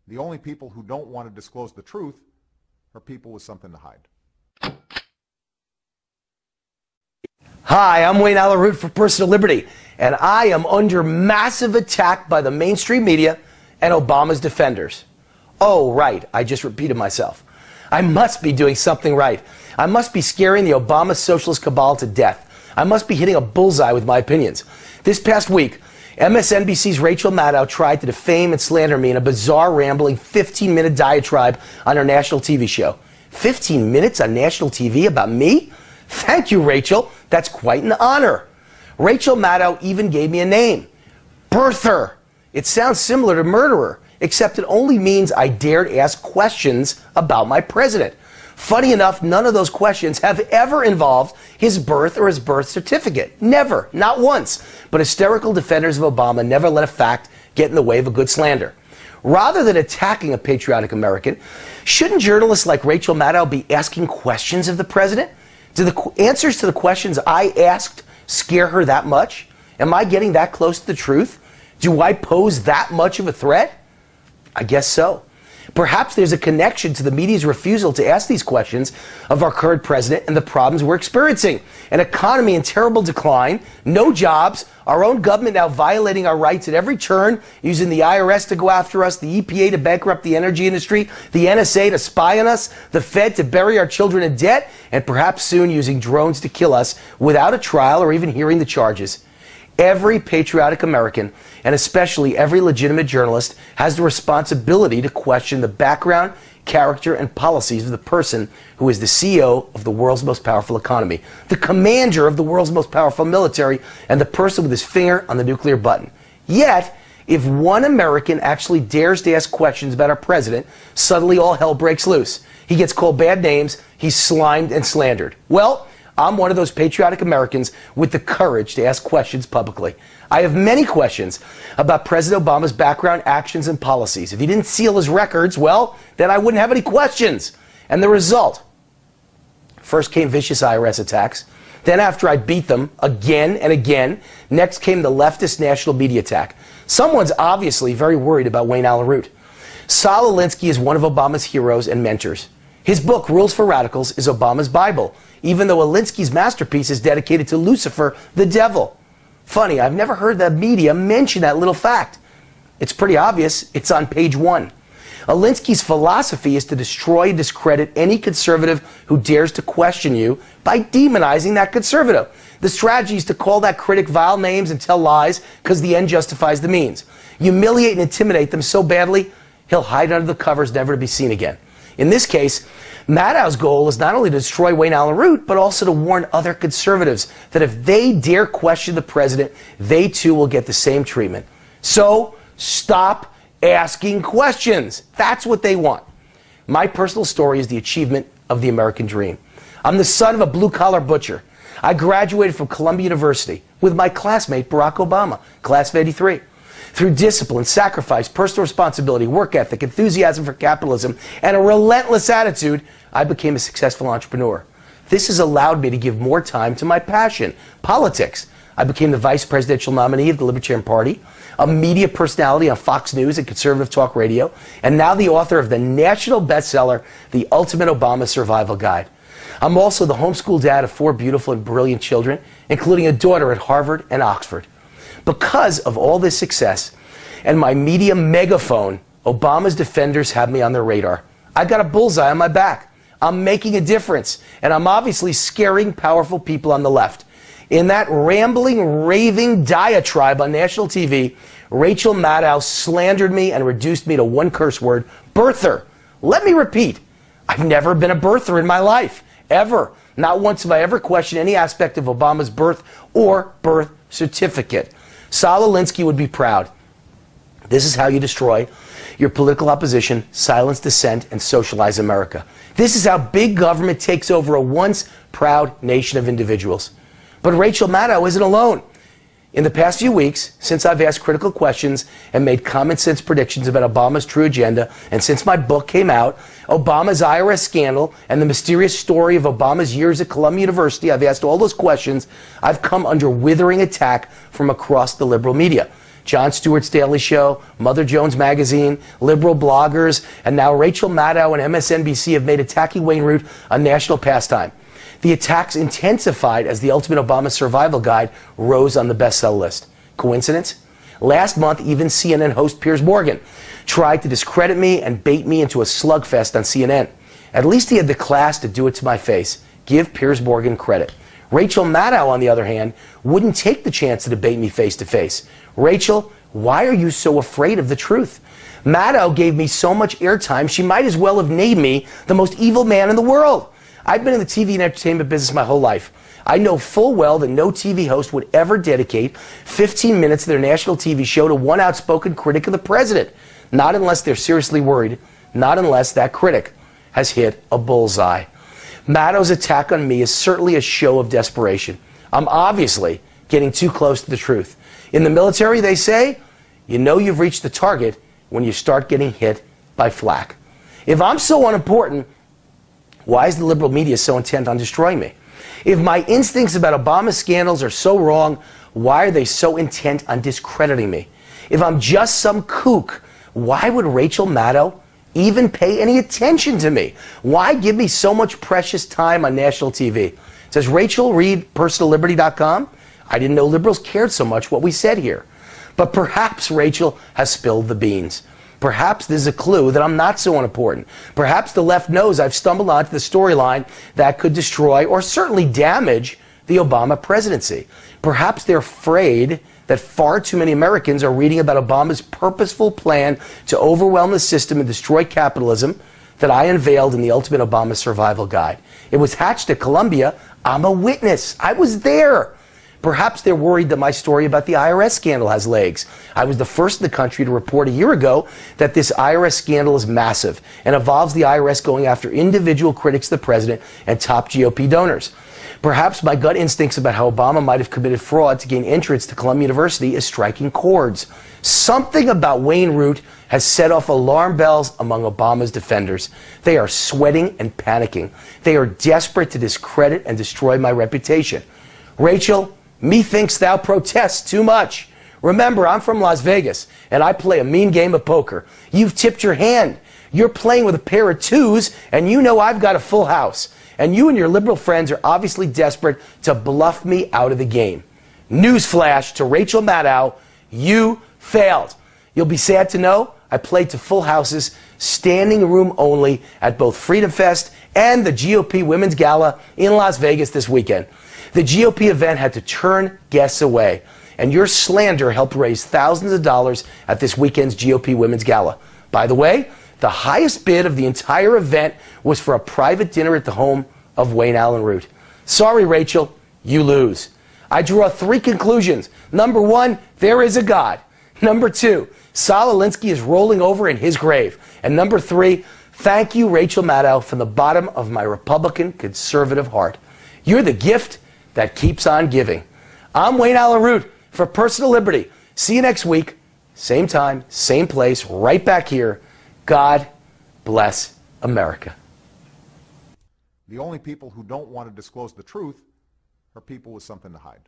The only people who don't want to disclose the truth are people with something to hide. Hi, I'm Wayne Allyn Root for Personal Liberty, and I am under massive attack by the mainstream media and Obama's defenders. Oh, right, I just repeated myself. I must be doing something right. I must be scaring the Obama socialist cabal to death. I must be hitting a bullseye with my opinions. This past week, MSNBC's Rachel Maddow tried to defame and slander me in a bizarre, rambling 15-minute diatribe on her national TV show. 15 minutes on national TV about me? Thank you, Rachel. That's quite an honor. Rachel Maddow even gave me a name. Birther. It sounds similar to murderer, except it only means I dared ask questions about my president. Funny enough, none of those questions have ever involved his birth or his birth certificate. Never. Not once. But hysterical defenders of Obama never let a fact get in the way of a good slander. Rather than attacking a patriotic American, shouldn't journalists like Rachel Maddow be asking questions of the president? Do the answers to the questions I asked scare her that much? Am I getting that close to the truth? Do I pose that much of a threat? I guess so. Perhaps there's a connection to the media's refusal to ask these questions of our current president and the problems we're experiencing. An economy in terrible decline, no jobs, our own government now violating our rights at every turn, using the IRS to go after us, the EPA to bankrupt the energy industry, the NSA to spy on us, the Fed to bury our children in debt, and perhaps soon using drones to kill us without a trial or even hearing the charges. Every patriotic American, and especially every legitimate journalist, has the responsibility to question the background, character, and policies of the person who is the CEO of the world's most powerful economy, the commander of the world's most powerful military, and the person with his finger on the nuclear button. Yet, if one American actually dares to ask questions about our president, suddenly all hell breaks loose. He gets called bad names, he's slimed and slandered. Well, I'm one of those patriotic Americans with the courage to ask questions publicly. I have many questions about President Obama's background, actions, and policies. If he didn't seal his records, well, then I wouldn't have any questions. And the result? First came vicious IRS attacks. Then after I beat them again and again, next came the leftist national media attack. Someone's obviously very worried about Wayne Allyn Root. Saul Alinsky is one of Obama's heroes and mentors. His book, Rules for Radicals, is Obama's Bible, even though Alinsky's masterpiece is dedicated to Lucifer, the devil. Funny, I've never heard the media mention that little fact. It's pretty obvious. It's on page 1. Alinsky's philosophy is to destroy and discredit any conservative who dares to question you by demonizing that conservative. The strategy is to call that critic vile names and tell lies because the end justifies the means. Humiliate and intimidate them so badly, he'll hide under the covers never to be seen again. In this case, Maddow's goal is not only to destroy Wayne Allyn Root, but also to warn other conservatives that if they dare question the president, they too will get the same treatment. So, stop asking questions. That's what they want. My personal story is the achievement of the American dream. I'm the son of a blue-collar butcher. I graduated from Columbia University with my classmate Barack Obama, class of '83. Through discipline, sacrifice, personal responsibility, work ethic, enthusiasm for capitalism, and a relentless attitude, I became a successful entrepreneur. This has allowed me to give more time to my passion, politics. I became the vice presidential nominee of the Libertarian Party, a media personality on Fox News and conservative talk radio, and now the author of the national bestseller, The Ultimate Obama Survival Guide. I'm also the homeschool dad of 4 beautiful and brilliant children, including a daughter at Harvard and Oxford. Because of all this success and my media megaphone, Obama's defenders have me on their radar. I got a bullseye on my back. I'm making a difference, and I'm obviously scaring powerful people on the left. In that rambling, raving diatribe on national TV, Rachel Maddow slandered me and reduced me to one curse word, birther. Let me repeat, I've never been a birther in my life, ever. Not once have I ever questioned any aspect of Obama's birth or birth certificate. Saul Alinsky would be proud. This is how you destroy your political opposition, silence dissent, and socialize America. This is how big government takes over a once proud nation of individuals. But Rachel Maddow isn't alone. In the past few weeks, since I've asked critical questions and made common sense predictions about Obama's true agenda, and since my book came out, Obama's IRS scandal, and the mysterious story of Obama's years at Columbia University, I've asked all those questions. I've come under withering attack from across the liberal media. Jon Stewart's Daily Show, Mother Jones Magazine, liberal bloggers, and now Rachel Maddow and MSNBC have made attacking Wayne Root a national pastime. The attacks intensified as the Ultimate Obama Survival Guide rose on the bestseller list. Coincidence? Last month, even CNN host Piers Morgan tried to discredit me and bait me into a slugfest on CNN. At least he had the class to do it to my face. Give Piers Morgan credit. Rachel Maddow, on the other hand, wouldn't take the chance to debate me face to face. Rachel, why are you so afraid of the truth? Maddow gave me so much airtime, she might as well have named me the most evil man in the world. I've been in the TV and entertainment business my whole life. I know full well that no TV host would ever dedicate 15 minutes of their national TV show to one outspoken critic of the president. Not unless they're seriously worried. Not unless that critic has hit a bullseye. Maddow's attack on me is certainly a show of desperation. I'm obviously getting too close to the truth. In the military, they say, you know you've reached the target when you start getting hit by flak. If I'm so unimportant, why is the liberal media so intent on destroying me? If my instincts about Obama's scandals are so wrong, why are they so intent on discrediting me? If I'm just some kook, why would Rachel Maddow even pay any attention to me? Why give me so much precious time on national TV? Says Rachel, read personalliberty.com. I didn't know liberals cared so much what we said here. But perhaps Rachel has spilled the beans. Perhaps this is a clue that I'm not so unimportant. Perhaps the left knows I've stumbled onto the storyline that could destroy or certainly damage the Obama presidency. Perhaps they're afraid that far too many Americans are reading about Obama's purposeful plan to overwhelm the system and destroy capitalism that I unveiled in the Ultimate Obama Survival Guide. It was hatched at Columbia. I'm a witness. I was there. Perhaps they're worried that my story about the IRS scandal has legs. I was the first in the country to report a year ago that this IRS scandal is massive and involves the IRS going after individual critics of the president and top GOP donors. Perhaps my gut instincts about how Obama might have committed fraud to gain entrance to Columbia University is striking chords. Something about Wayne Root has set off alarm bells among Obama's defenders. They are sweating and panicking. They are desperate to discredit and destroy my reputation. Rachel, methinks thou protest too much. Remember, I'm from Las Vegas, and I play a mean game of poker. You've tipped your hand. You're playing with a pair of twos, and you know I've got a full house. And you and your liberal friends are obviously desperate to bluff me out of the game. Newsflash to Rachel Maddow, you failed. You'll be sad to know I played to full houses, standing room only, at both Freedom Fest and the GOP Women's Gala in Las Vegas this weekend. The GOP event had to turn guests away, and your slander helped raise thousands of dollars at this weekend's GOP Women's Gala. By the way, the highest bid of the entire event was for a private dinner at the home of Wayne Allyn Root. Sorry, Rachel, you lose. I draw three conclusions. Number one, there is a God. Number two, Saul Alinsky is rolling over in his grave. And number three, thank you, Rachel Maddow, from the bottom of my Republican conservative heart. You're the gift that keeps on giving. I'm Wayne Allyn Root for Personal Liberty. See you next week. Same time, same place, right back here. God bless America. The only people who don't want to disclose the truth are people with something to hide.